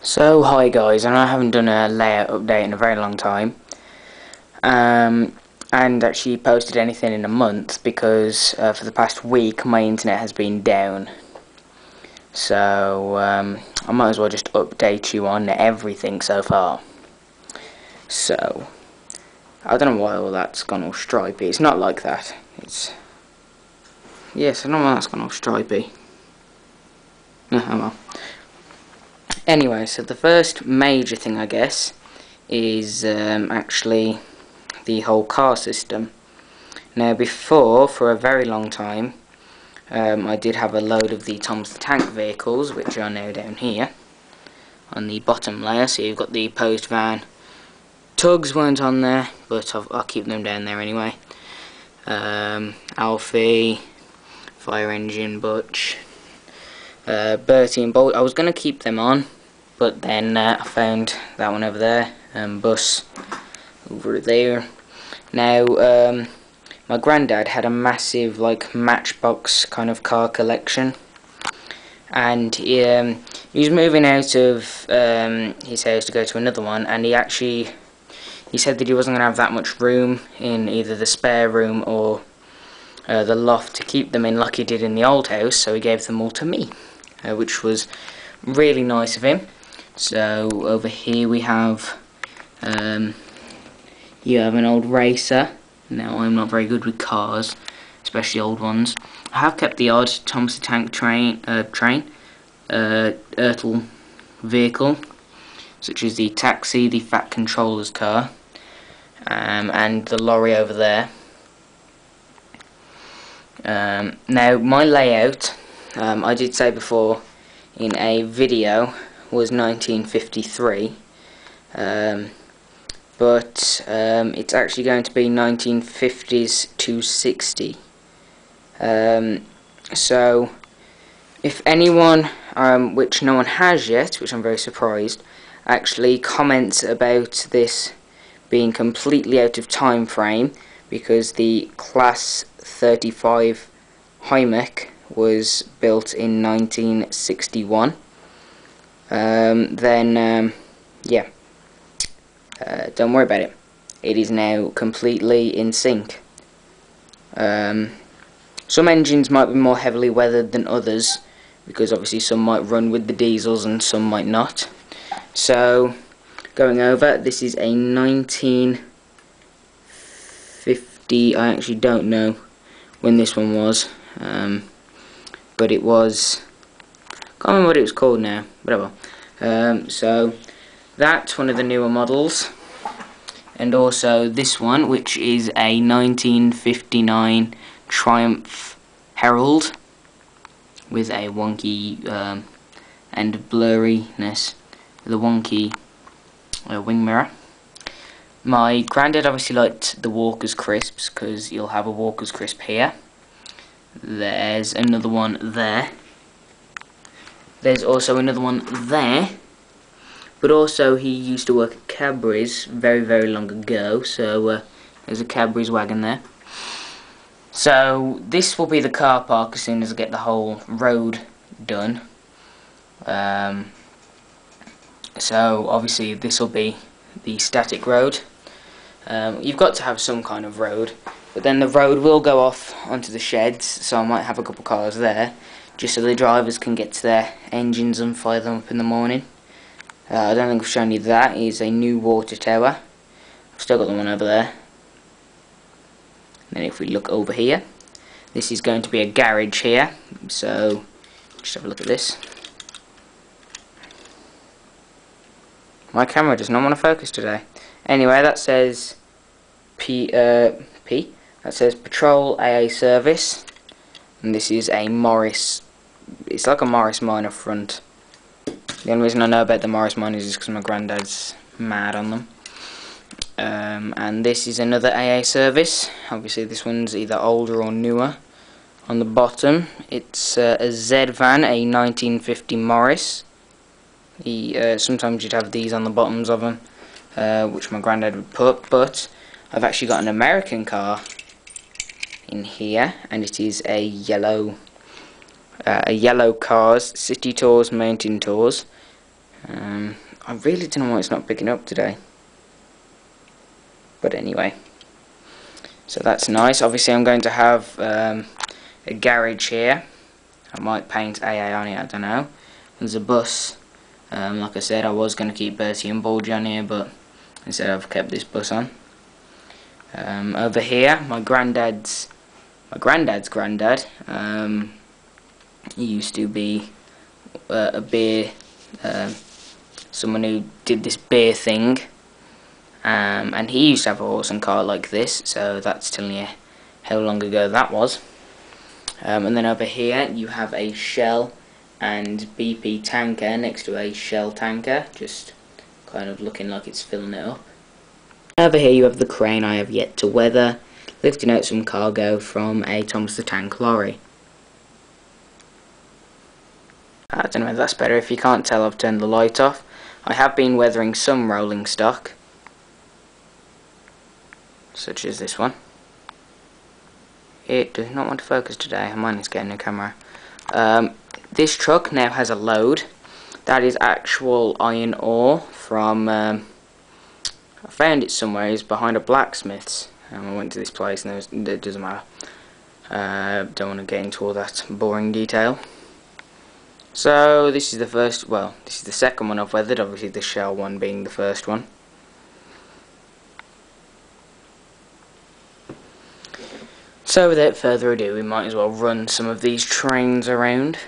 So hi guys, and I haven't done a layout update in a very long time, and actually posted anything in a month because for the past week my internet has been down. So I might as well just update you on everything so far. So I don't know why all that's gone all stripy. It's not like that. Yes, I don't know why that's gone all stripy. Oh well. Anyway, so the first major thing, I guess, is actually the whole car system. Now, before, for a very long time, I did have a load of the Thomas the Tank vehicles, which are now down here on the bottom layer. So you've got the post van. Tugs weren't on there, but I'll keep them down there anyway. Alfie, Fire Engine, Butch, Bertie and Bolt. I was going to keep them on, but then I found that one over there, Bus over there. Now, my granddad had a massive, like, Matchbox kind of car collection, and he was moving out of his house to go to another one, and he said that he wasn't going to have that much room in either the spare room or the loft to keep them in like he did in the old house, so he gave them all to me, which was really nice of him. So over here we have you have an old racer. Now, I'm not very good with cars, especially old ones. I have kept the odd Thomas the Tank Ertl vehicle, such as the taxi, the Fat Controller's car, and the lorry over there. Now, my layout, I did say before in a video, was 1953, but it's actually going to be 1950s to 60. So if anyone, which no one has yet, which I'm very surprised, actually comments about this being completely out of time frame, because the Class 35 Hymek was built in 1961, then yeah, don't worry about it. It is now completely in sync. Some engines might be more heavily weathered than others, because obviously some might run with the diesels and some might not. So, going over, this is a 1950, I actually don't know when this one was, but it was, can't remember what it was called now, whatever. So that's one of the newer models, and also this one, which is a 1959 Triumph Herald with a wonky and blurriness, with a wonky wing mirror. My granddad obviously liked the Walker's Crisps, because you'll have a Walker's Crisp here. There's another one there. There's also another one there. But also he used to work at Cadbury's very, very long ago, so there's a Cadbury's wagon there. So this will be the car park as soon as I get the whole road done. So obviously this will be the static road. You've got to have some kind of road, but then the road will go off onto the sheds, so I might have a couple cars there, just so the drivers can get to their engines and fire them up in the morning. I don't think I've shown you that. Is a new water tower. I've still got the one over there. And then if we look over here, this is going to be a garage here, so just have a look at this. My camera does not want to focus today. Anyway, that says that says Patrol AA Service, and this is a Morris. It's like a Morris Minor front. The only reason I know about the Morris Minors is because my granddad's mad on them. And this is another AA service. Obviously this one's either older or newer. On the bottom it's a Z-Van, a 1950 Morris. Sometimes you'd have these on the bottoms of them, which my granddad would put, but I've actually got an American car in here, and it is a yellow Cars City Tours Mountain Tours. I really don't know why it's not picking up today. But anyway, so that's nice. Obviously I'm going to have a garage here. I might paint AA on it, I don't know. There's a bus. Like I said, I was going to keep Bertie and Bulgy on here, but instead I've kept this bus on. Over here, my granddad's granddad, he used to be a beer, someone who did this beer thing, and he used to have a horse and cart like this, so that's telling you how long ago that was. And then over here you have a Shell and BP tanker next to a Shell tanker, just kind of looking like it's filling it up. Over here you have the crane I have yet to weather, lifting out some cargo from a Thomas the Tank lorry. I don't know if that's better. If you can't tell, I've turned the light off. I have been weathering some rolling stock, such as this one. It does not want to focus today. Mine is getting a camera. This truck now has a load. That is actual iron ore from, I found it somewhere. It's behind a blacksmith's. I went to this place and it doesn't matter. Don't want to get into all that boring detail. So this is the first, well, this is the second one I've weathered, obviously the Shell one being the first one. So without further ado, we might as well run some of these trains around.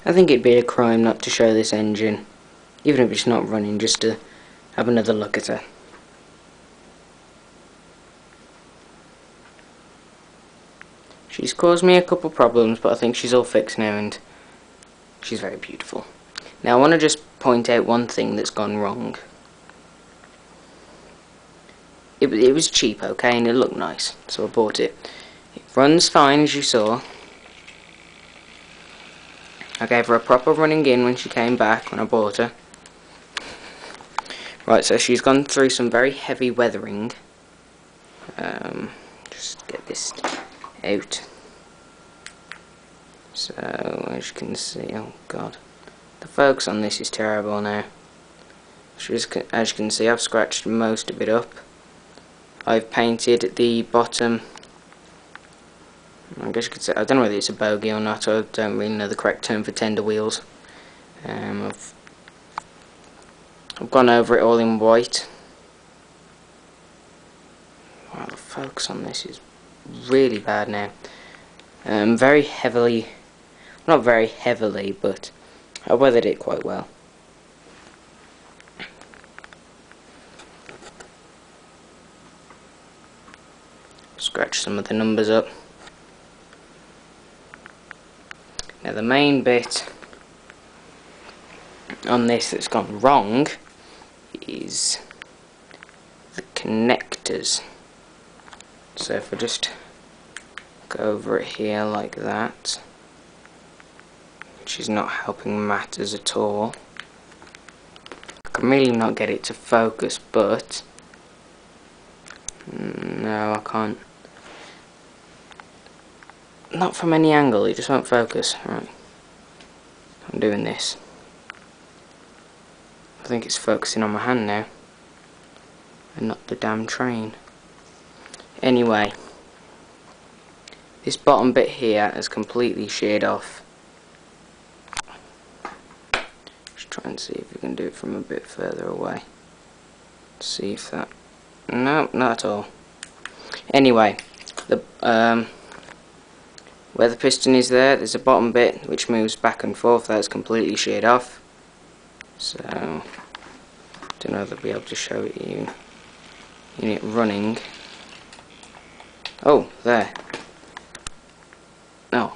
I think it'd be a crime not to show this engine, even if it's not running, just to have another look at her. She's caused me a couple problems, but I think she's all fixed now and she's very beautiful. Now I want to just point out one thing that's gone wrong. It was cheap, okay, and it looked nice, so I bought it. It runs fine, as you saw. I gave her a proper running in when she came back, when I bought her. Right, so she's gone through some very heavy weathering. Just get this out. So, as you can see, oh god, the focus on this is terrible now. As you can see, I've scratched most of it up. I've painted the bottom, I guess you could say, I don't know whether it's a bogey or not, I don't really know the correct term for tender wheels. I've gone over it all in white. Wow, the focus on this is really bad now. Very heavily, not very heavily, but I weathered it quite well. Scratch some of the numbers up. Now the main bit on this that's gone wrong is the connectors. So if I just go over it here like that, which is not helping matters at all. I can really not get it to focus, but no, I can't. Not from any angle, it just won't focus. Right, I'm doing this. I think it's focusing on my hand now, and not the damn train. Anyway, this bottom bit here has completely sheared off. Just try and see if we can do it from a bit further away. See if that... No, not at all. Anyway, the where the piston is there's a bottom bit which moves back and forth. That's completely sheared off. So, don't know if I'll be able to show it you in it running. Oh, there. No.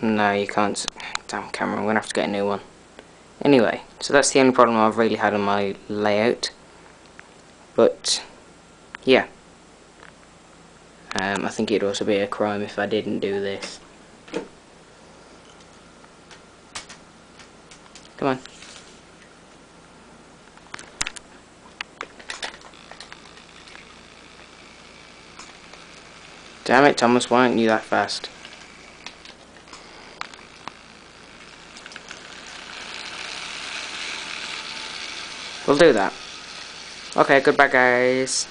No, you can't. Damn camera, I'm going to have to get a new one. Anyway, so that's the only problem I've really had on my layout. But, yeah. I think it'd also be a crime if I didn't do this. Come on. Damn it, Thomas, why aren't you that fast? We'll do that. Okay, goodbye guys.